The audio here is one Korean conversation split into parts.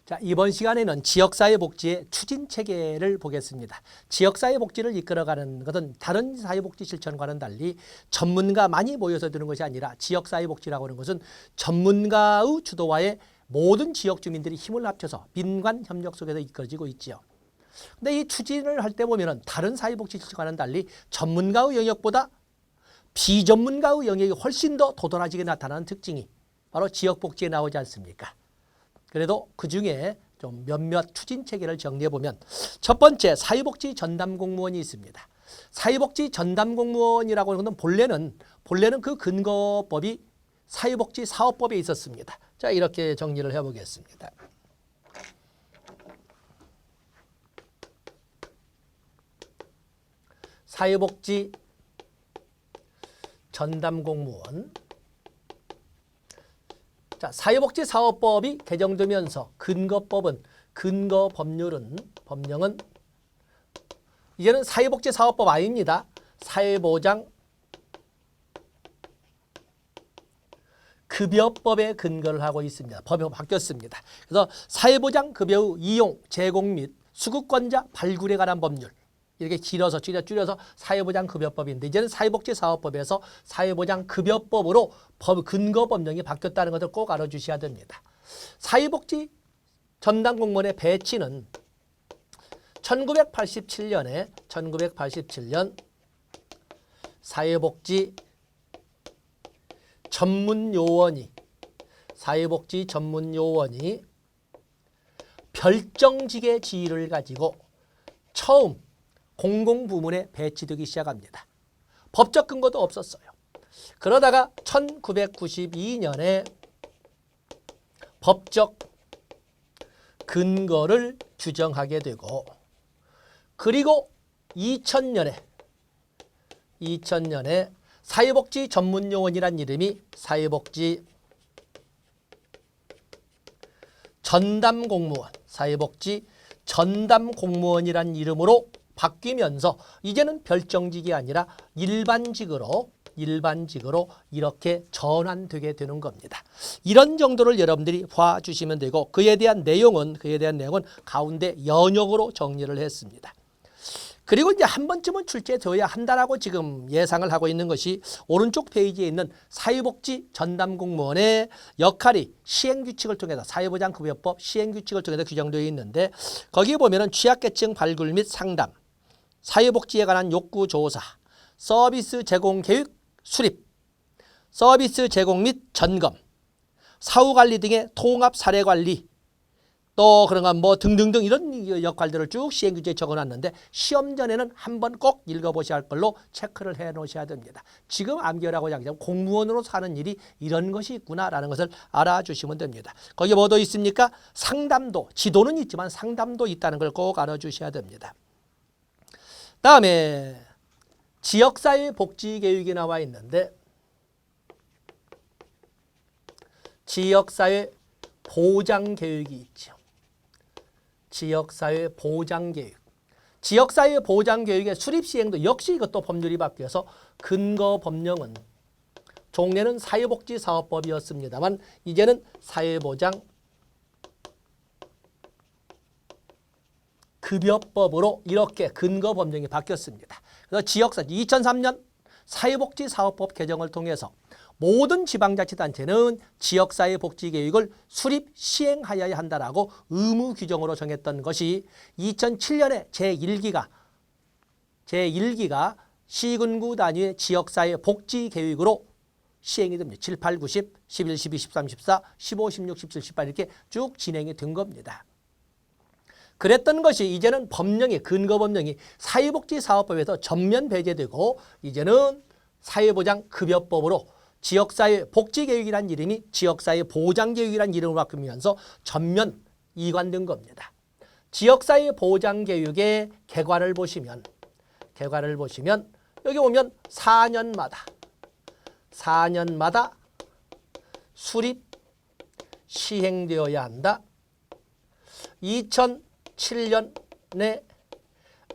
자, 이번 시간에는 지역사회복지의 추진체계를 보겠습니다. 지역사회복지를 이끌어가는 것은 다른 사회복지 실천과는 달리 전문가 많이 모여서 드는 것이 아니라 지역사회복지라고 하는 것은 전문가의 주도하에 모든 지역 주민들이 힘을 합쳐서 민관 협력 속에서 이끌어지고 있지요. 근데 이 추진을 할 때 보면은 다른 사회복지 실천과는 달리 전문가의 영역보다 비전문가의 영역이 훨씬 더 도드라지게 나타나는 특징이 바로 지역복지에 나오지 않습니까? 그래도 그중에 좀 몇몇 추진 체계를 정리해 보면 첫 번째 사회복지 전담 공무원이 있습니다. 사회복지 전담 공무원이라고 하는 것은 본래는 그 근거법이 사회복지 사업법에 있었습니다. 자, 이렇게 정리를 해 보겠습니다. 사회복지 전담 공무원. 자, 사회복지사업법이 개정되면서 근거법령은 이제는 사회복지사업법 아닙니다. 사회보장 급여법에 근거를 하고 있습니다. 법이 바뀌었습니다. 그래서 사회보장 급여의 이용, 제공 및 수급권자 발굴에 관한 법률 이렇게 줄여서 사회보장급여법인데 이제는 사회복지사업법에서 사회보장급여법으로 근거법령이 바뀌었다는 것을 꼭 알아주셔야 됩니다. 사회복지 전담공무원의 배치는 1987년 사회복지 전문요원이 별정직의 지위를 가지고 처음 공공부문에 배치되기 시작합니다. 법적 근거도 없었어요. 그러다가 1992년에 법적 근거를 규정하게 되고 그리고 2000년에 사회복지 전문요원이란 이름이 사회복지 전담공무원이란 이름으로 바뀌면서 이제는 별정직이 아니라 일반직으로 이렇게 전환되게 되는 겁니다. 이런 정도를 여러분들이 봐주시면 되고 그에 대한 내용은 가운데 연역으로 정리를 했습니다. 그리고 이제 한 번쯤은 출제되어야 한다라고 지금 예상을 하고 있는 것이 오른쪽 페이지에 있는 사회복지 전담공무원의 역할이 시행규칙을 통해서 사회보장급여법 시행규칙을 통해서 규정되어 있는데 거기에 보면은 취약계층 발굴 및 상담, 사회복지에 관한 욕구조사, 서비스 제공 계획 수립, 서비스 제공 및 점검, 사후관리 등의 통합 사례관리, 또 그런가 등등등 이런 역할들을 쭉 시행규칙에 적어놨는데 시험 전에는 한번 꼭 읽어보셔야 할 걸로 체크를 해놓으셔야 됩니다. 지금 암기하라고 하자면 공무원으로 사는 일이 이런 것이 있구나라는 것을 알아주시면 됩니다. 거기에 뭐도 있습니까? 상담도, 지도는 있지만 상담도 있다는 걸 꼭 알아주셔야 됩니다. 다음에 지역사회 복지계획이 나와 있는데 지역사회 보장계획이 있죠. 지역사회 보장계획의 수립시행도 역시 이것도 법률이 바뀌어서 근거법령은 종래는 사회복지사업법이었습니다만 이제는 사회보장 급여법으로 이렇게 근거법령이 바뀌었습니다. 그래서 지역사 2003년 사회복지사업법 개정을 통해서 모든 지방자치단체는 지역사회복지계획을 수립 시행하여야 한다라고 의무 규정으로 정했던 것이 2007년에 제1기가 시군구 단위의 지역사회복지계획으로 시행이 됩니다. 7, 8, 9, 10, 11, 12, 13, 14, 15, 16, 17, 18 이렇게 쭉 진행이 된 겁니다. 그랬던 것이 이제는 근거법령이 사회복지사업법에서 전면 배제되고 이제는 사회보장급여법으로 지역사회복지계획이라는 이름이 지역사회보장계획이라는 이름으로 바뀌면서 전면 이관된 겁니다. 지역사회보장계획의 개괄을 보시면 여기 보면 4년마다 수립 시행되어야 한다. 2007년에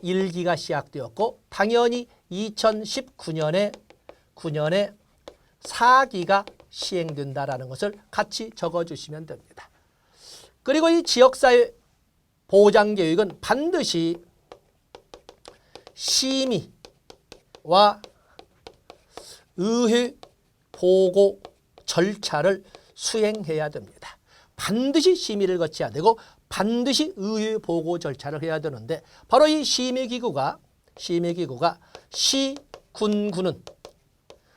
1기가 시작되었고 당연히 2019년에 4기가 시행된다라는 것을 같이 적어주시면 됩니다. 그리고 이 지역사회 보장교육은 반드시 심의와 의회 보고 절차를 수행해야 됩니다. 반드시 심의를 거쳐야 되고 반드시 의회 보고 절차를 해야 되는데 바로 이 심의기구가 시군구는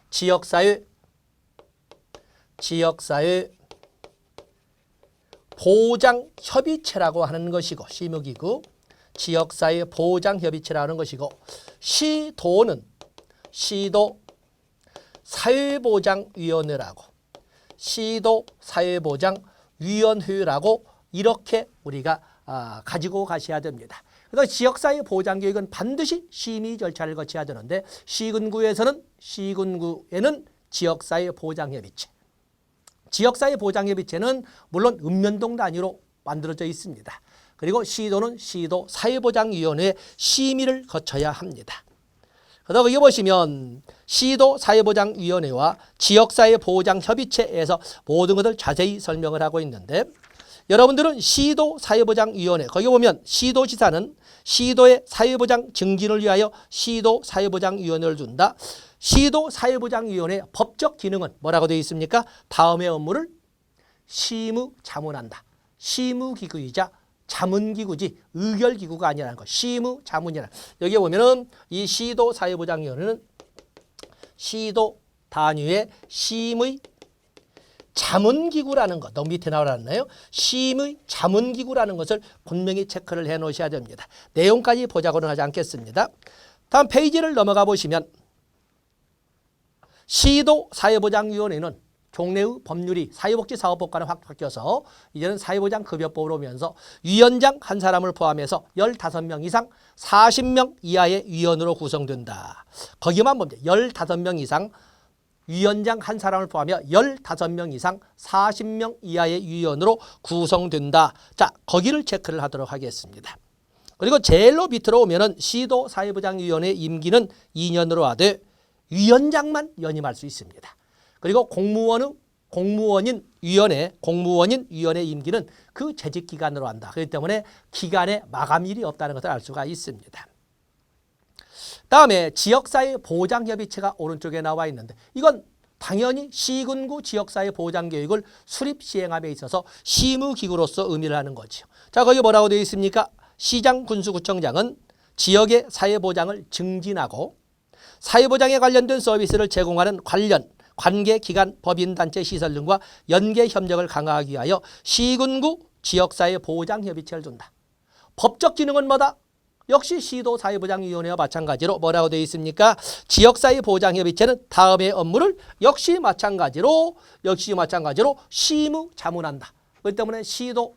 지역사회 보장협의체라고 하는 것이고 심의기구 지역사회 보장협의체라는 것이고 시도는 시도 사회보장위원회라고 시도 사회보장위원회라고 이렇게 우리가 가지고 가셔야 됩니다. 그래서 지역사회 보장교육은 반드시 심의 절차를 거쳐야 되는데 시군구에는 지역사회 보장협의체 지역사회 보장협의체는 물론 읍면동 단위로 만들어져 있습니다. 그리고 시도는 시도 사회보장위원회 심의를 거쳐야 합니다. 그래서 여기 보시면 시도 사회보장위원회와 지역사회 보장협의체에서 모든 것을 자세히 설명을 하고 있는데 여러분들은 시도 사회보장위원회 거기 보면 시도지사는 시도의 사회보장 증진을 위하여 시도 사회보장위원회를 둔다. 시도 사회보장위원회의 법적 기능은 뭐라고 되어 있습니까? 다음의 업무를 심의자문한다. 심의기구이자 자문기구지 의결기구가 아니라는 것. 심의자문이라는 여기 보면은 이 시도 사회보장위원회는 시도 단위의 심의 자문기구라는 것, 너무 밑에 나와놨나요? 심의 자문기구라는 것을 분명히 체크를 해 놓으셔야 됩니다. 내용까지 보자고는 하지 않겠습니다. 다음 페이지를 넘어가 보시면 시도 사회보장위원회는 종래의 법률이 사회복지사업법과는 확 바뀌어서 이제는 사회보장급여법으로 오면서 위원장 한 사람을 포함해서 15명 이상 40명 이하의 위원으로 구성된다. 거기만 보면 15명 이상 위원장 한 사람을 포함하여 15명 이상 40명 이하의 위원으로 구성된다. 자, 거기를 체크를 하도록 하겠습니다. 그리고 제일로 밑으로 오면은 시도 사회보장위원회 임기는 2년으로 하되 위원장만 연임할 수 있습니다. 그리고 공무원인 위원회 임기는 그 재직 기간으로 한다. 그렇기 때문에 기간에 마감일이 없다는 것을 알 수가 있습니다. 다음에 지역사회 보장협의체가 오른쪽에 나와 있는데 이건 당연히 시군구 지역사회 보장교육을 수립 시행함에 있어서 심의기구로서 의미를 하는 거죠. 자, 거기 뭐라고 되어 있습니까? 시장 군수구청장은 지역의 사회보장을 증진하고 사회보장에 관련된 서비스를 제공하는 관계기관, 법인단체 시설 등과 연계협력을 강화하기 위하여 시군구 지역사회 보장협의체를 둔다. 법적 기능은 뭐다? 역시 시도 사회보장위원회와 마찬가지로 뭐라고 되어 있습니까? 지역사회 보장협의체는 다음의 업무를 역시 마찬가지로 심의자문한다. 그렇기 때문에 시도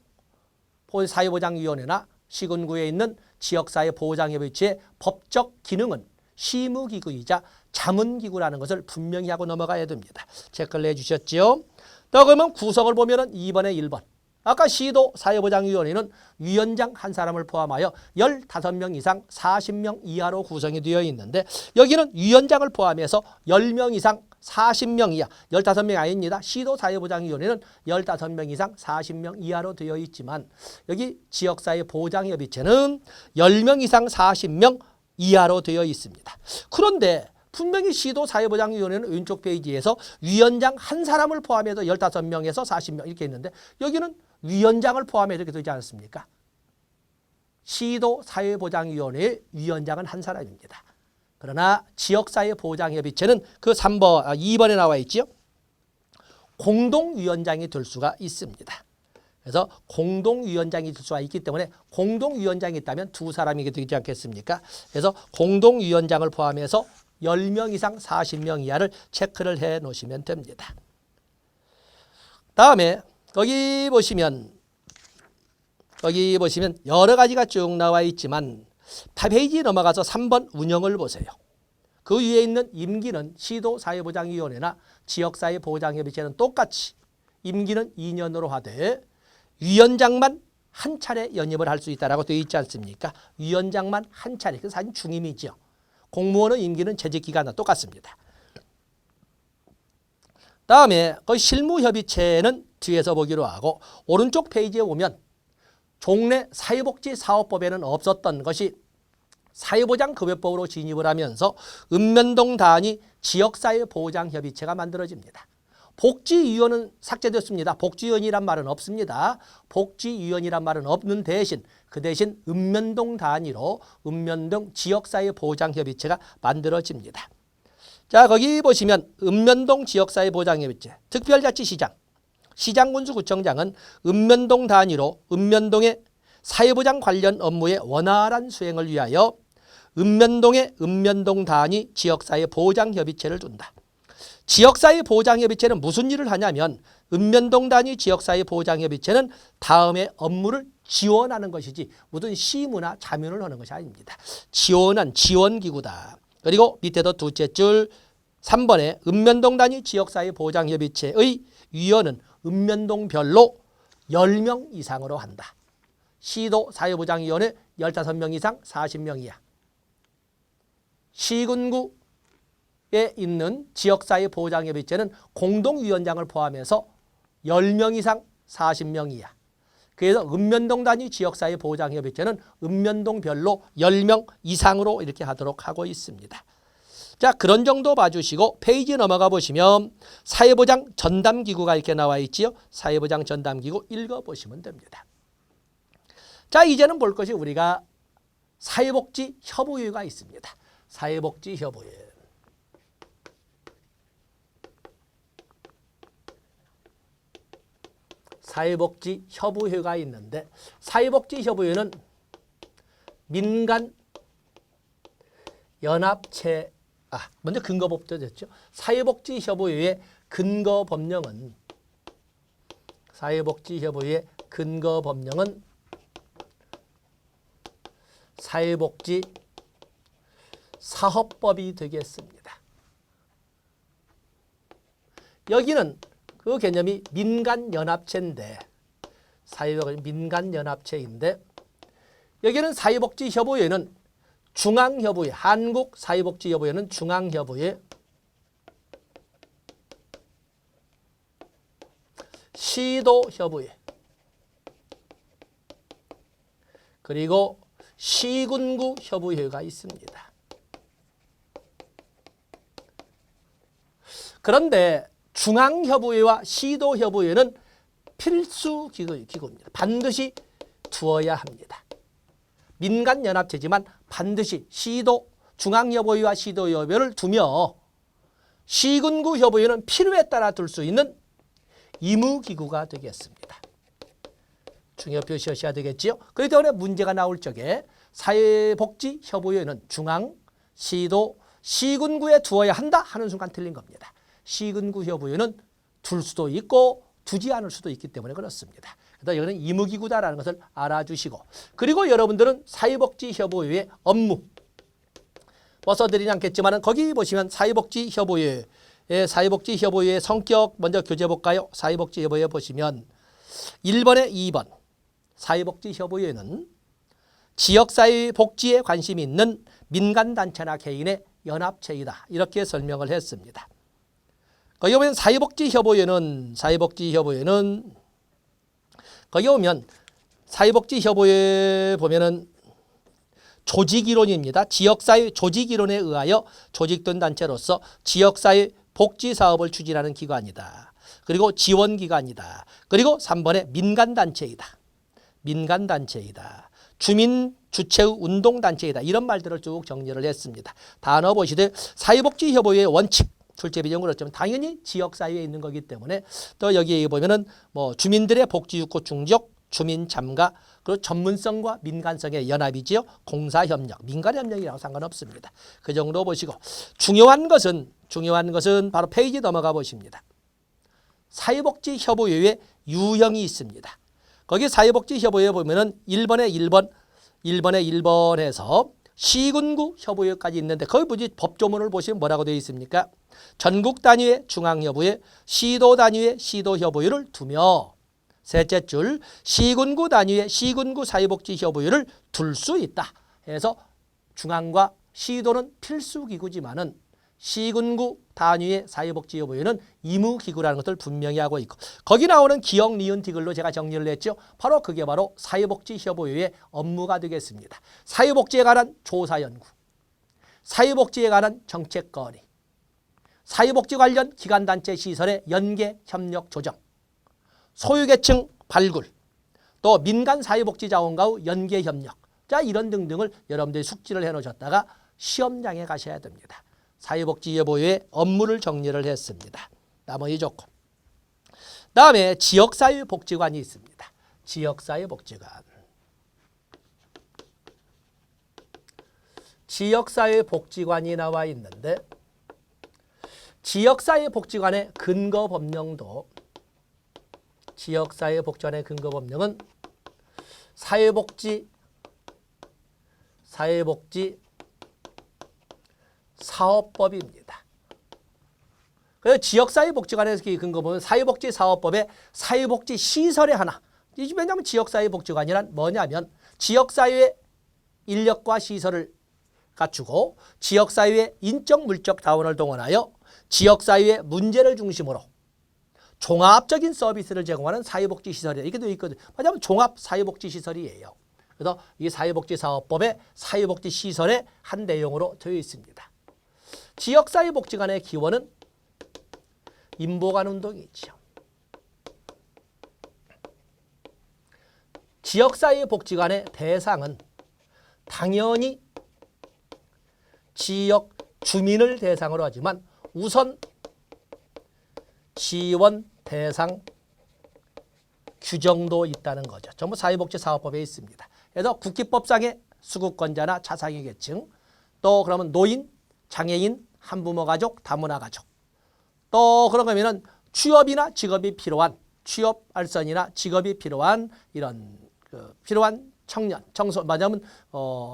사회보장위원회나 시군구에 있는 지역사회 보장협의체의 법적 기능은 심의기구이자 자문기구라는 것을 분명히 하고 넘어가야 됩니다. 체크를 해주셨죠? 또 그러면 구성을 보면은 2번에 1번. 아까 시도 사회보장위원회는 위원장 한 사람을 포함하여 15명 이상 40명 이하로 구성이 되어 있는데 여기는 위원장을 포함해서 10명 이상 40명 이하 15명이 아닙니다. 시도 사회보장위원회는 15명 이상 40명 이하로 되어 있지만 여기 지역사회 보장협의체는 10명 이상 40명 이하로 되어 있습니다. 그런데 분명히 시도 사회보장위원회는 왼쪽 페이지에서 위원장 한 사람을 포함해서 15명에서 40명 이렇게 있는데 여기는 위원장을 포함해서 이렇게 되지 않았습니까? 시도 사회보장위원회의 위원장은 한 사람입니다. 그러나 지역사회보장협의체는 그 2번에 나와 있죠. 공동위원장이 될 수가 있습니다. 그래서 공동위원장이 될 수가 있기 때문에 공동위원장이 있다면 두 사람이 되지 않겠습니까? 그래서 공동위원장을 포함해서 10명 이상 40명 이하를 체크를 해 놓으시면 됩니다. 다음에 거기 보시면 여러 가지가 쭉 나와 있지만 페이지 넘어가서 3번 운영을 보세요. 그 위에 있는 임기는 시도사회보장위원회나 지역사회보장협의체는 똑같이 임기는 2년으로 하되 위원장만 한 차례 연임을 할 수 있다고 되어 있지 않습니까? 위원장만 한 차례. 그래서 사실 중임이죠. 공무원의 임기는 재직기간과 똑같습니다. 다음에 그 실무협의체는 뒤에서 보기로 하고 오른쪽 페이지에 보면 종래 사회복지사업법에는 없었던 것이 사회보장급여법으로 진입을 하면서 읍면동단위 지역사회보장협의체가 만들어집니다. 복지위원은 삭제됐습니다. 복지위원이란 말은 없습니다. 복지위원이란 말은 없는 대신 그 대신 읍면동 단위로 읍면동 지역사회보장협의체가 만들어집니다. 자, 거기 보시면 읍면동 지역사회보장협의체 특별자치시장 시장군수구청장은 읍면동 단위로 읍면동의 사회보장 관련 업무의 원활한 수행을 위하여 읍면동에 읍면동 단위 지역사회보장협의체를 둔다. 지역사회보장협의체는 무슨 일을 하냐면 읍면동 단위 지역사회보장협의체는 다음에 업무를 지원하는 것이지 무슨 시무나 자문을 하는 것이 아닙니다. 지원한 지원기구다. 그리고 밑에도 두째 줄 3번에 읍면동 단위 지역사회보장협의체의 위원은 읍면동별로 10명 이상으로 한다. 시도 사회보장위원회 15명 이상 40명 이하. 시군구에 있는 지역사회보장협의체는 공동위원장을 포함해서 10명 이상 40명 이하. 그래서 읍면동 단위 지역사회보장협의체는 읍면동별로 10명 이상으로 이렇게 하도록 하고 있습니다. 자, 그런 정도 봐주시고 페이지 넘어가 보시면 사회보장 전담기구가 이렇게 나와 있지요. 사회보장 전담기구 읽어보시면 됩니다. 자, 이제는 볼 것이 우리가 사회복지협의회가 있습니다. 사회복지협의회. 사회복지협의회가 있는데 사회복지협의회는 민간연합체 먼저 근거법도 됐죠. 사회복지협의회의 근거법령은 사회복지협의회의 근거법령은 사회복지사업법이 되겠습니다. 여기는 그 개념이 민간연합체인데 민간연합체인데 여기는 사회복지협의회는 중앙협의회, 한국사회복지협의회는 중앙협의회, 시도협의회, 그리고 시군구협의회가 있습니다. 그런데 중앙협의회와 시도협의회는 필수 기구입니다. 반드시 두어야 합니다. 민간연합체지만 반드시 중앙협의회와 시도협의회를 두며 시군구협의회는 필요에 따라 둘 수 있는 의무기구가 되겠습니다. 중요 표시하셔야 되겠지요. 그렇기 때문에 문제가 나올 적에 사회복지협의회는 중앙, 시도, 시군구에 두어야 한다 하는 순간 틀린 겁니다. 시군구협의회는 둘 수도 있고 두지 않을 수도 있기 때문에 그렇습니다. 그래서 여기는 의무기구다라는 것을 알아주시고 그리고 여러분들은 사회복지협의회의 업무 써드리지 않겠지만 거기 보시면 사회복지협의회의 성격 먼저 교재 볼까요? 사회복지협의회 보시면 1번에 2번 사회복지협의회는 지역사회 복지에 관심이 있는 민간단체나 개인의 연합체이다. 이렇게 설명을 했습니다. 거기 보면 사회복지협의회는 거기 보면 사회복지협의회 보면은 조직이론입니다. 지역사회 조직이론에 의하여 조직된 단체로서 지역사회 복지사업을 추진하는 기관이다. 그리고 지원기관이다. 그리고 3번에 민간단체이다. 주민주체의 운동단체이다. 이런 말들을 쭉 정리를 했습니다. 단어 보시되 사회복지협의회의 원칙 출제 비전을 그렇지만 당연히 지역사회에 있는 거기 때문에 또 여기에 보면은 뭐 주민들의 복지육구 충족, 주민 참가, 그리고 전문성과 민간성의 연합이지요. 공사협력, 민간협력이라고 상관없습니다. 그 정도 보시고 중요한 것은 바로 페이지 넘어가 보십니다. 사회복지협의회에 유형이 있습니다. 거기 사회복지협의회 보면은 1번에 1번에서 시군구 협의회까지 있는데 거기 보지 법조문을 보시면 뭐라고 되어 있습니까? 전국 단위의 중앙협의회, 시도 단위의 시도협의회를 두며 셋째 줄 시군구 단위의 시군구 사회복지협의회를 둘 수 있다. 해서 중앙과 시도는 필수기구지만은 시군구 단위의 사회복지여보위원회는 의무기구라는 것을 분명히 하고 있고 거기 나오는 기역, 니은, 디귿로 제가 정리를 했죠. 바로 그게 바로 사회복지협의회의 업무가 되겠습니다. 사회복지에 관한 조사연구, 사회복지에 관한 정책 건의, 사회복지 관련 기관단체 시설의 연계 협력 조정, 소유계층 발굴, 또 민간 사회복지자원과의 연계 협력, 자 이런 등등을 여러분들이 숙지를 해놓으셨다가 시험장에 가셔야 됩니다. 사회복지협의회의 업무를 정리를 했습니다. 나머지 좋고. 다음에 지역사회복지관이 있습니다. 지역사회복지관. 지역사회복지관이 나와 있는데 지역사회복지관의 근거법령도 지역사회복지관의 근거법령은 사회복지 사업법입니다. 그래서 지역사회복지관에서 근거보면 사회복지사업법의 사회복지시설의 하나. 왜냐하면 지역사회복지관이란 뭐냐면 지역사회의 인력과 시설을 갖추고 지역사회의 인적 물적 자원을 동원하여 지역사회의 문제를 중심으로 종합적인 서비스를 제공하는 사회복지시설이다. 이렇게 되어 있거든요. 왜냐하면 종합사회복지시설이에요. 그래서 이 사회복지사업법의 사회복지시설의 한 내용으로 되어 있습니다. 지역사회복지관의 기원은 인보관운동이죠. 지역사회복지관의 대상은 당연히 지역 주민을 대상으로 하지만 우선 지원 대상 규정도 있다는 거죠. 전부 사회복지사업법에 있습니다. 그래서 국기법상의 수급권자나 차상위 계층, 또 그러면 노인, 장애인, 한부모 가족, 다문화 가족, 또 그러면은 취업이나 직업이 필요한 취업 알선이나 직업이 필요한 이런 필요한 청년, 말하자면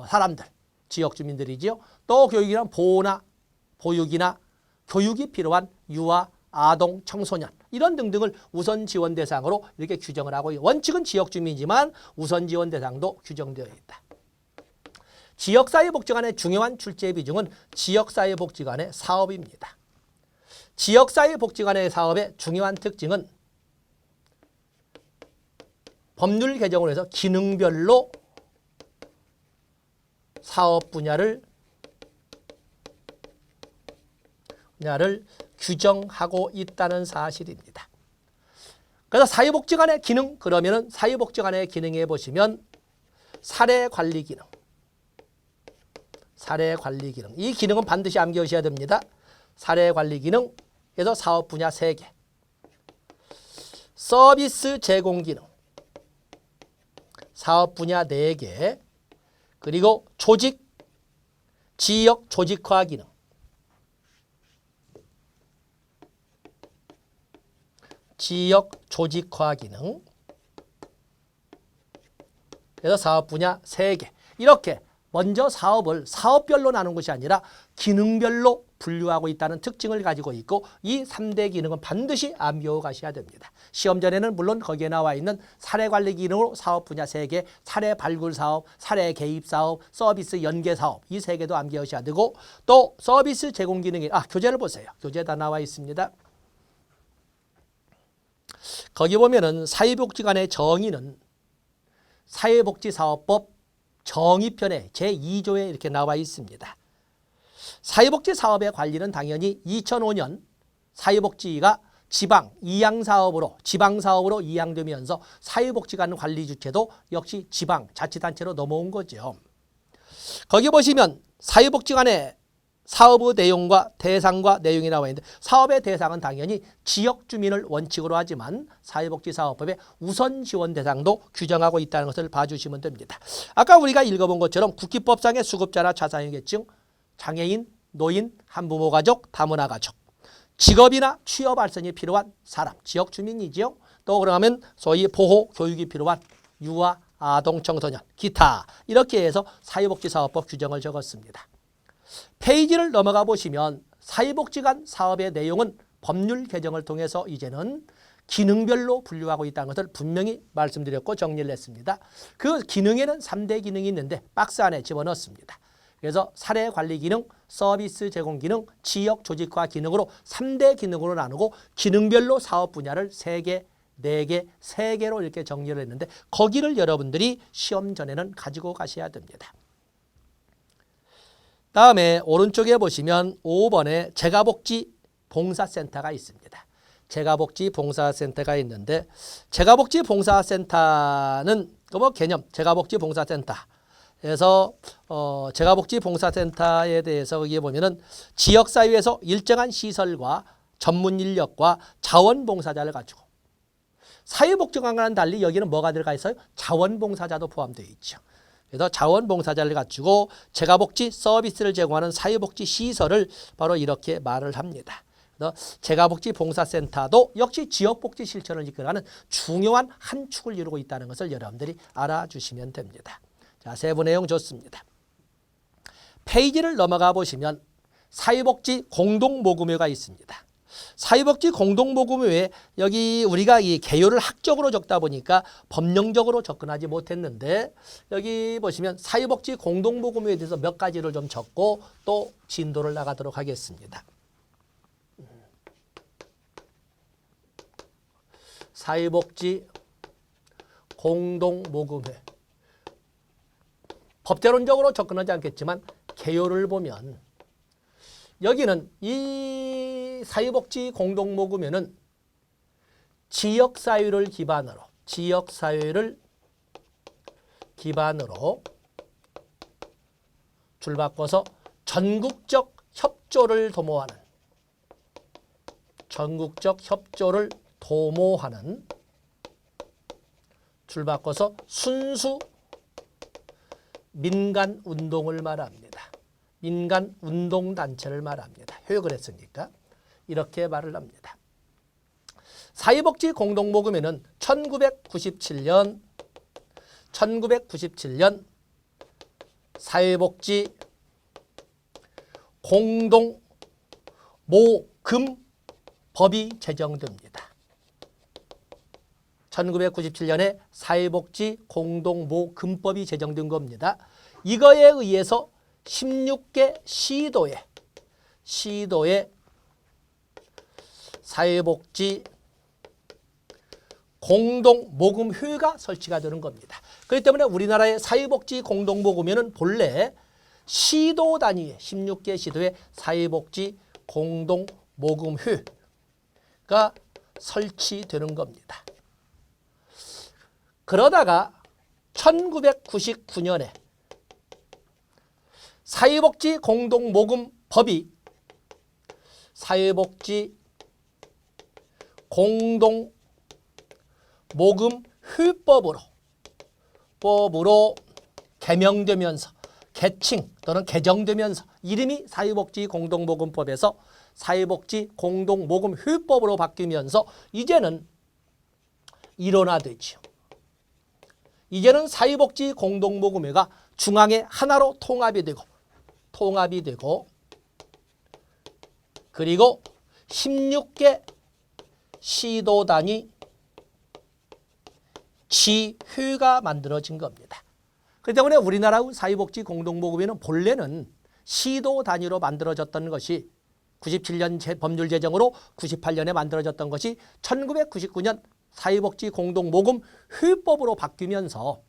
사람들, 지역 주민들이지요. 또 교육이나 보호나 보육이나 교육이 필요한 유아, 아동, 청소년 이런 등등을 우선 지원 대상으로 이렇게 규정을 하고 원칙은 지역 주민이지만 우선 지원 대상도 규정되어 있다. 지역사회복지관의 중요한 출제 비중은 지역사회복지관의 사업입니다. 지역사회복지관의 사업의 중요한 특징은 법률 개정을 해서 기능별로 사업 분야를 규정하고 있다는 사실입니다. 그래서 사회복지관의 기능, 그러면은 사회복지관의 기능에 보시면 사례관리 기능, 이 기능은 반드시 암기하셔야 됩니다. 사례관리 기능에서 사업 분야 3개, 서비스 제공 기능, 사업 분야 4개, 그리고 지역 조직화 기능, 그래서 사업 분야 3개. 이렇게 먼저 사업을 사업별로 나눈 것이 아니라 기능별로 분류하고 있다는 특징을 가지고 있고 이 3대 기능은 반드시 암기하고 가셔야 됩니다. 시험 전에는 물론 거기에 나와 있는 사례관리 기능으로 사업 분야 3개, 사례 발굴 사업, 사례 개입 사업, 서비스 연계 사업 이 3개도 암기하셔야 되고 또 서비스 제공 기능이 교재를 보세요. 교재에 다 나와 있습니다. 거기 보면은 사회복지관의 정의는 사회복지사업법 정의편의 제2조에 이렇게 나와 있습니다. 사회복지사업의 관리는 당연히 2005년 사회복지가 지방사업으로 이양되면서 사회복지관 관리 주체도 역시 지방자치단체로 넘어온 거죠. 거기 보시면 사회복지관의 사업의 내용과 대상과 내용이 나와 있는데 사업의 대상은 당연히 지역 주민을 원칙으로 하지만 사회복지사업법의 우선 지원 대상도 규정하고 있다는 것을 봐주시면 됩니다. 아까 우리가 읽어본 것처럼 국기법상의 수급자나 차상위 계층, 장애인, 노인, 한부모 가족, 다문화 가족, 직업이나 취업 알선이 필요한 사람, 지역 주민이지요. 또 그러면 소위 보호, 교육이 필요한 유아, 아동, 청소년, 기타 이렇게 해서 사회복지사업법 규정을 적었습니다. 페이지를 넘어가 보시면 사회복지관 사업의 내용은 법률 개정을 통해서 이제는 기능별로 분류하고 있다는 것을 분명히 말씀드렸고 정리를 했습니다. 그 기능에는 3대 기능이 있는데 박스 안에 집어넣습니다. 그래서 사례 관리 기능, 서비스 제공 기능, 지역 조직화 기능으로 3대 기능으로 나누고 기능별로 사업 분야를 3개, 4개, 3개로 이렇게 정리를 했는데 거기를 여러분들이 시험 전에는 가지고 가셔야 됩니다. 다음에 오른쪽에 보시면 5번에 재가복지 봉사센터가 있습니다. 재가복지 봉사센터가 있는데 재가복지 봉사센터는 뭐 개념 재가복지 봉사센터 그래서 재가복지 봉사센터에 대해서 여기에 보면은 지역사회에서 일정한 시설과 전문 인력과 자원봉사자를 가지고 사회복지관과는 달리 여기는 뭐가 들어가 있어요? 자원봉사자도 포함되어 있죠. 그래서 자원봉사자를 갖추고 재가복지 서비스를 제공하는 사회복지 시설을 바로 이렇게 말을 합니다. 그래서 재가복지 봉사센터도 역시 지역복지 실천을 이끌어가는 중요한 한 축을 이루고 있다는 것을 여러분들이 알아주시면 됩니다. 자, 세부 내용 좋습니다. 페이지를 넘어가 보시면 사회복지 공동모금회가 있습니다. 사회복지 공동모금회에 여기 우리가 이 개요를 학적으로 적다 보니까 법령적으로 접근하지 못했는데 여기 보시면 사회복지 공동모금회에 대해서 몇 가지를 좀 적고 또 진도를 나가도록 하겠습니다. 사회복지 공동모금회 법제론적으로 접근하지 않겠지만 개요를 보면 여기는 이 사회복지 공동모금회는 지역사회를 기반으로 줄 바꿔서 전국적 협조를 도모하는 줄 바꿔서 순수 민간운동을 말합니다. 민간운동단체를 말합니다. 효역을 했으니까 이렇게 말을 합니다. 사회복지 공동모금회는 1997년 사회복지 공동모금법이 제정됩니다. 1997년에 사회복지 공동모금법이 제정된 겁니다. 이거에 의해서 16개 시도에 사회복지 공동모금회가 설치가 되는 겁니다. 그렇기 때문에 우리나라의 사회복지 공동모금회는 본래 시도 단위의 16개 시도의 사회복지 공동모금회가 설치되는 겁니다. 그러다가 1999년에 사회복지 공동모금법이 사회복지 공동모금회법으로 개명되면서 개칭 또는 개정되면서 이름이 사회복지 공동모금법에서 사회복지 공동모금회법으로 바뀌면서 이제는 일원화되죠. 이제는 사회복지 공동모금회가 중앙에 하나로 통합이 되고 그리고 16개 시도 단위 지회가 만들어진 겁니다. 그렇기 때문에 우리나라의 사회복지 공동모금회는 본래는 시도 단위로 만들어졌던 것이 97년 법률 제정으로 98년에 만들어졌던 것이 1999년 사회복지 공동모금회법으로 바뀌면서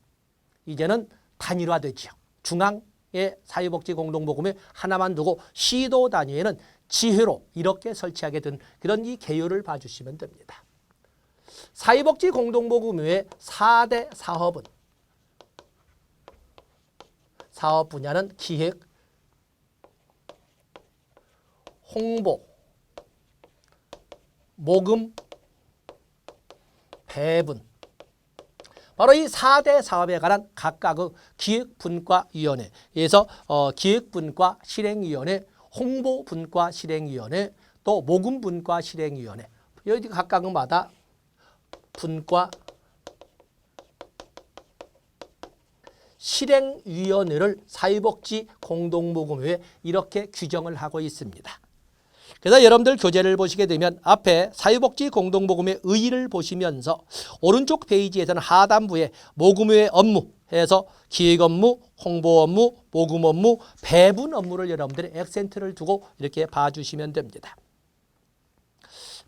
이제는 단일화되죠. 중앙에 사회복지 공동모금회 하나만 두고 시도 단위에는 지회로 이렇게 설치하게 된 그런 이 개요를 봐주시면 됩니다. 사회복지 공동모금회의 4대 사업 분야는 기획, 홍보, 모금, 배분. 바로 이 4대 사업에 관한 각각의 기획분과위원회에서 기획분과 실행위원회, 홍보분과 실행위원회, 또 모금분과 실행위원회 여기 각각마다 분과 실행위원회를 사회복지 공동모금회에 이렇게 규정을 하고 있습니다. 그래서 여러분들 교재를 보시게 되면 앞에 사회복지 공동모금회 의의를 보시면서 오른쪽 페이지에서는 하단부에 모금회의 업무, 해서 기획 업무, 홍보 업무, 모금 업무, 배분 업무를 여러분들이 액센트를 두고 이렇게 봐주시면 됩니다.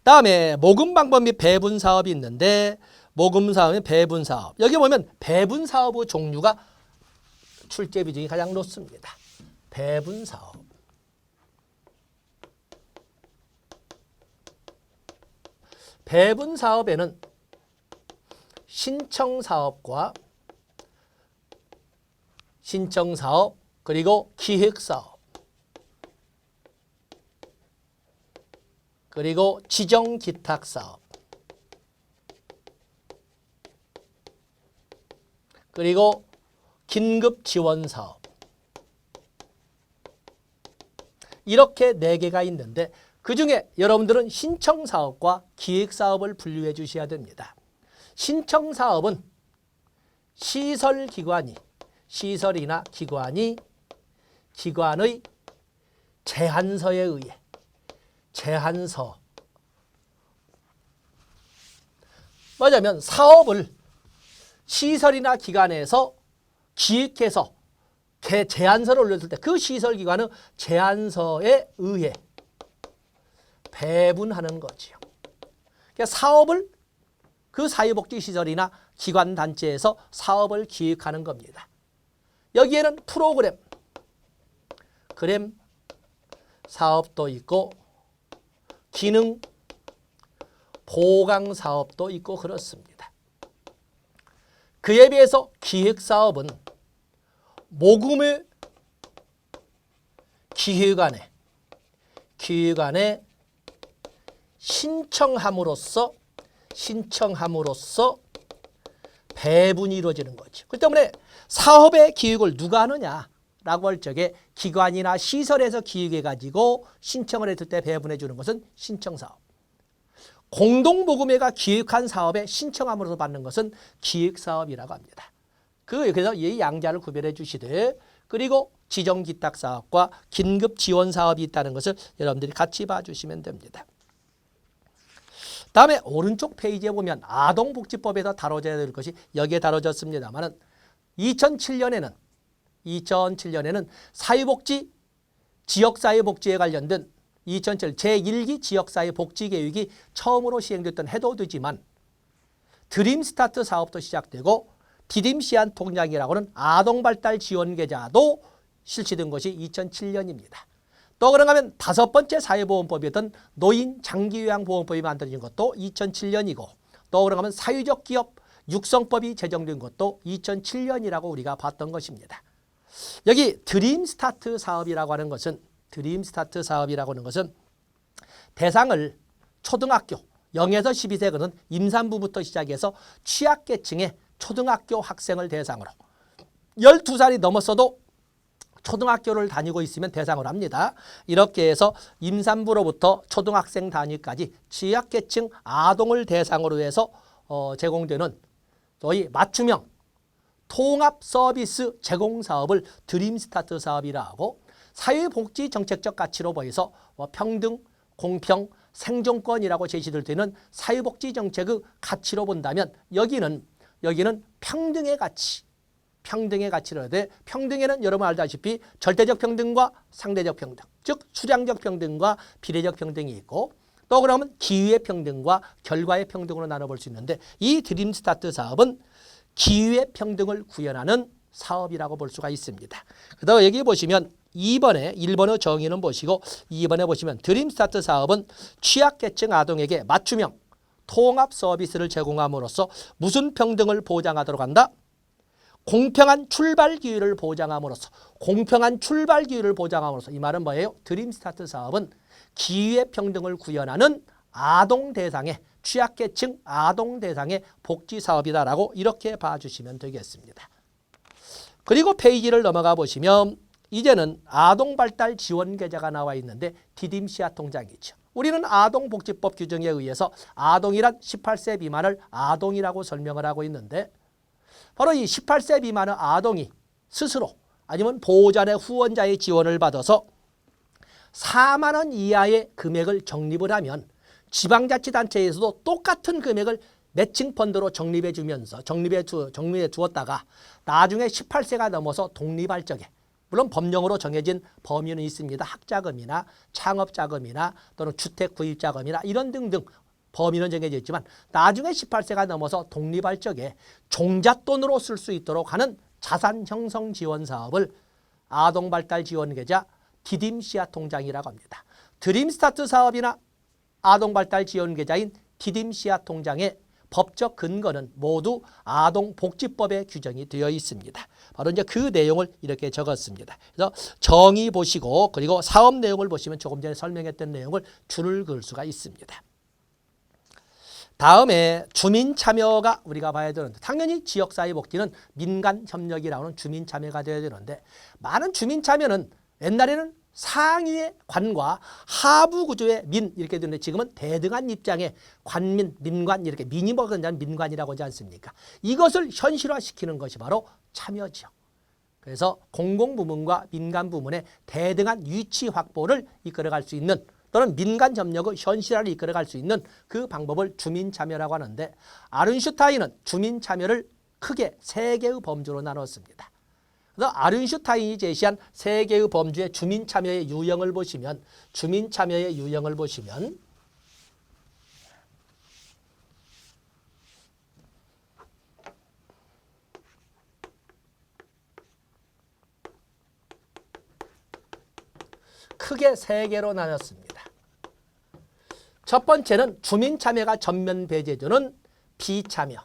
다음에 모금 방법 및 배분 사업이 있는데 모금 사업 및 배분 사업. 여기 보면 배분 사업의 종류가 출제 비중이 가장 높습니다. 배분 사업. 배분 사업에는 신청 사업과 신청 사업 그리고 기획 사업 그리고 지정 기탁 사업 그리고 긴급 지원 사업 이렇게 4개가 있는데 그중에 여러분들은 신청 사업과 기획 사업을 분류해 주셔야 됩니다. 신청 사업은 시설기관이 시설이나 기관이 기관의 제안서에 의해 제안서 뭐냐면 사업을 시설이나 기관에서 기획해서 제안서를 올렸을 때 그 시설기관은 제안서에 의해 배분하는 거지요. 그러니까 사업을 그 사회복지시설이나 기관 단체에서 사업을 기획하는 겁니다. 여기에는 프로그램, 사업도 있고 기능, 보강 사업도 있고 그렇습니다. 그에 비해서 기획사업은 모금의 기획안에 신청함으로써 배분이 이루어지는 거죠. 그렇기 때문에 사업의 기획을 누가 하느냐라고 할 적에 기관이나 시설에서 기획해가지고 신청을 했을 때 배분해 주는 것은 신청사업. 공동모금회가 기획한 사업에 신청함으로써 받는 것은 기획사업이라고 합니다. 그래서 이 양자를 구별해 주시되 그리고 지정기탁사업과 긴급지원사업이 있다는 것을 여러분들이 같이 봐주시면 됩니다. 다음에 오른쪽 페이지에 보면 아동복지법에서 다뤄져야 될 것이 여기에 다뤄졌습니다만 2007년에는 사회복지, 지역사회복지에 관련된 2007 제1기 지역사회복지계획이 처음으로 시행됐던 해도 되지만 드림스타트 사업도 시작되고 디딤시안 통장이라고 하는 아동발달 지원 계좌도 실시된 것이 2007년입니다. 또 그런가 하면 5번째 사회보험법이었던 노인장기요양보험법이 만들어진 것도 2007년이고 또 그런가 하면 사회적 기업 육성법이 제정된 것도 2007년이라고 우리가 봤던 것입니다. 여기 드림스타트 사업이라고 하는 것은 대상을 초등학교 0에서 12세는 임산부부터 시작해서 취약계층의 초등학교 학생을 대상으로 12살이 넘었어도 초등학교를 다니고 있으면 대상으로 합니다. 이렇게 해서 임산부로부터 초등학생 단위까지 취약계층 아동을 대상으로 해서 제공되는 소위 맞춤형 통합 서비스 제공 사업을 드림스타트 사업이라 하고 사회복지 정책적 가치로 보여서 평등, 공평, 생존권이라고 제시될 때는 사회복지 정책의 가치로 본다면 여기는 평등의 가치로 돼. 평등에는 여러분 알다시피 절대적 평등과 상대적 평등, 즉 수량적 평등과 비례적 평등이 있고 또 그러면 기회의 평등과 결과의 평등으로 나눠볼 수 있는데 이 드림스타트 사업은 기회의 평등을 구현하는 사업이라고 볼 수가 있습니다. 그다음에 여기 보시면 1번의 정의는 보시고 2번에 보시면 드림스타트 사업은 취약계층 아동에게 맞춤형 통합 서비스를 제공함으로써 무슨 평등을 보장하도록 한다? 공평한 출발 기회를 보장함으로써 이 말은 뭐예요? 드림스타트 사업은 기회 평등을 구현하는 아동 대상의 취약계층 아동 대상의 복지 사업이다라고 이렇게 봐주시면 되겠습니다. 그리고 페이지를 넘어가 보시면 이제는 아동발달 지원 계좌가 나와 있는데 디딤시아 통장이죠. 우리는 아동복지법 규정에 의해서 아동이란 18세 미만을 아동이라고 설명을 하고 있는데 바로 이 18세 미만의 아동이 스스로 아니면 보호자의 후원자의 지원을 받아서 4만 원 이하의 금액을 적립을 하면 지방자치단체에서도 똑같은 금액을 매칭 펀드로 적립해 주면서 적립해 주었다가 나중에 18세가 넘어서 독립할 적에, 물론 법령으로 정해진 범위는 있습니다. 학자금이나 창업자금이나 또는 주택구입자금이나 이런 등등 범위는 정해져 있지만 나중에 18세가 넘어서 독립할 적에 종잣돈으로 쓸 수 있도록 하는 자산 형성 지원 사업을 아동발달 지원계좌 디딤씨앗 통장이라고 합니다. 드림스타트 사업이나 아동발달 지원계좌인 디딤씨앗 통장의 법적 근거는 모두 아동복지법에 규정이 되어 있습니다. 바로 이제 그 내용을 이렇게 적었습니다. 그래서 정의 보시고 그리고 사업 내용을 보시면 조금 전에 설명했던 내용을 줄을 그을 수가 있습니다. 다음에 주민 참여가 우리가 봐야 되는데, 당연히 지역사회 복지는 민간 협력이라고 하는 주민 참여가 되어야 되는데, 많은 주민 참여는 옛날에는 상위의 관과 하부 구조의 민 이렇게 되는데 지금은 대등한 입장의 관민, 민관 이렇게 민이 먹은 민관이라고 하지 않습니까? 이것을 현실화시키는 것이 바로 참여죠. 그래서 공공부문과 민간부문의 대등한 위치 확보를 이끌어갈 수 있는, 또는 민간 협력의 현실화를 이끌어갈 수 있는 그 방법을 주민참여라고 하는데, 아른슈타인은 주민참여를 크게 3개의 범주로 나눴습니다. 그래서 아른슈타인이 제시한 3개의 범주의 주민참여의 유형을 보시면, 크게 3개로 나눴습니다. 첫 번째는 주민참여가 전면 배제되는 비참여.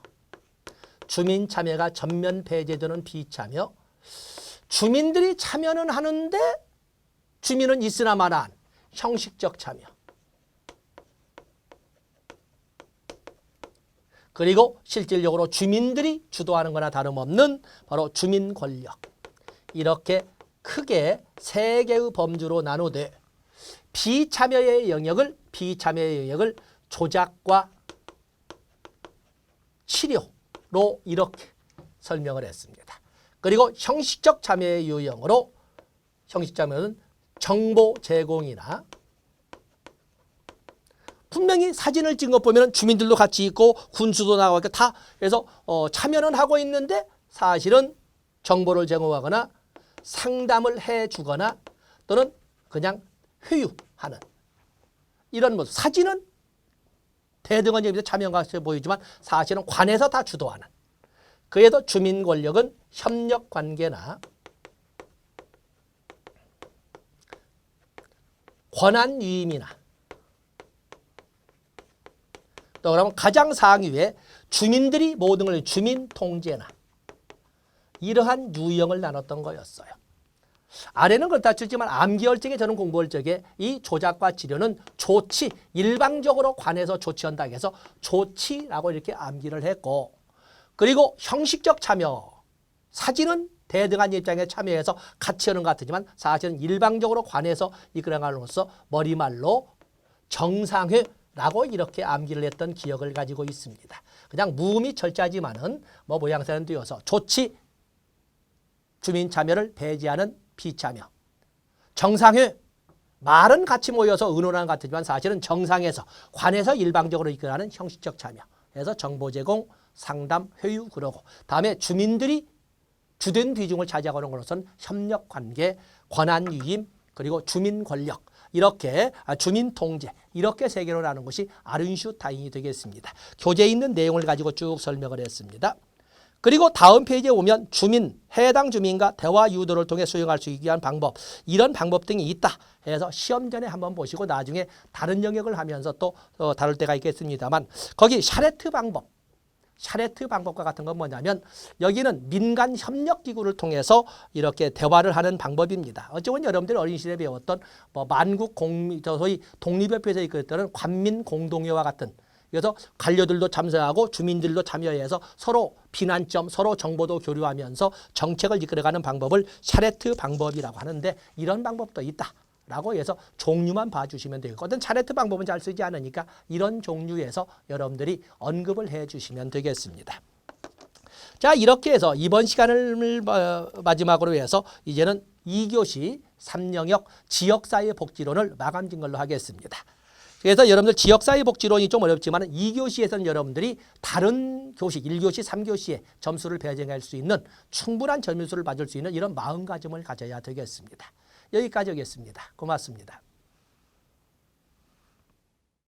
주민참여가 전면 배제되는 비참여. 주민들이 참여는 하는데 주민은 있으나 마나한 형식적 참여. 그리고 실질적으로 주민들이 주도하는 거나 다름없는 바로 주민 권력. 이렇게 크게 3개의 범주로 나누되 비참여의 영역을 조작과 치료로 이렇게 설명을 했습니다. 그리고 형식적 참여의 유형으로, 형식적 참여는 정보 제공이나, 분명히 사진을 찍은 것 보면 주민들도 같이 있고 군수도 나가고 다, 그래서 참여는 하고 있는데 사실은 정보를 제공하거나 상담을 해주거나 또는 그냥 회유하는 이런 모습. 사진은 대등한 점에서 참여가 보이지만 사실은 관에서 다 주도하는. 그에도 주민 권력은 협력 관계나 권한 위임이나, 또 그러면 가장 상위에 주민들이 모든 걸 주민 통제나 이러한 유형을 나눴던 거였어요. 아래는 그렇다 치지만 암기할 적에, 저는 공부할 적에 이 조작과 치료는 조치, 일방적으로 관해서 조치한다 해서 조치라고 이렇게 암기를 했고, 그리고 형식적 참여, 사진은 대등한 입장에 참여해서 같이 하는 것 같지만 사실은 일방적으로 관해서 이끌어가는로서 머리말로 정상회라고 이렇게 암기를 했던 기억을 가지고 있습니다. 그냥 무음이 철자지만은 뭐 모양새는 띄어서 조치, 주민 참여를 배제하는 비참여. 정상회, 말은 같이 모여서 의논하는 것 같지만 사실은 정상에서 관에서 일방적으로 이끌어가는 형식적 참여. 그래서 정보 제공, 상담, 회유 그러고, 다음에 주민들이 주된 비중을 차지하는 것으로서는 협력 관계, 권한 위임, 그리고 주민 권력, 이렇게 주민 통제, 이렇게 3개로 나눈 것이 아른슈타인이 되겠습니다. 교재에 있는 내용을 가지고 쭉 설명을 했습니다. 그리고 다음 페이지에 오면 해당 주민과 대화 유도를 통해 수용할 수 있게 한 방법, 이런 방법 등이 있다 해서 시험 전에 한번 보시고 나중에 다른 영역을 하면서 또 다룰 때가 있겠습니다만, 거기 샤레트 방법과 같은 건 뭐냐면, 여기는 민간 협력기구를 통해서 이렇게 대화를 하는 방법입니다. 어쩌면 여러분들이 어린 시절에 배웠던 소위 독립협회에서 이끌었던 관민공동회와 같은, 그래서 관료들도 참여하고 주민들도 참여해서 서로 비난점, 서로 정보도 교류하면서 정책을 이끌어가는 방법을 샤레트 방법이라고 하는데, 이런 방법도 있다라고 해서 종류만 봐주시면 되거든. 샤레트 방법은 잘 쓰지 않으니까 이런 종류에서 여러분들이 언급을 해주시면 되겠습니다. 자, 이렇게 해서 이번 시간을 마지막으로 해서 이제는 2교시 3영역 지역사회 복지론을 마감 짓는 걸로 하겠습니다. 그래서 여러분들 지역사회복지론이 좀 어렵지만 2교시에서는 여러분들이 다른 교시 1교시, 3교시에 점수를 배정할 수 있는 충분한 점수를 받을 수 있는 이런 마음가짐을 가져야 되겠습니다. 여기까지 하겠습니다. 고맙습니다.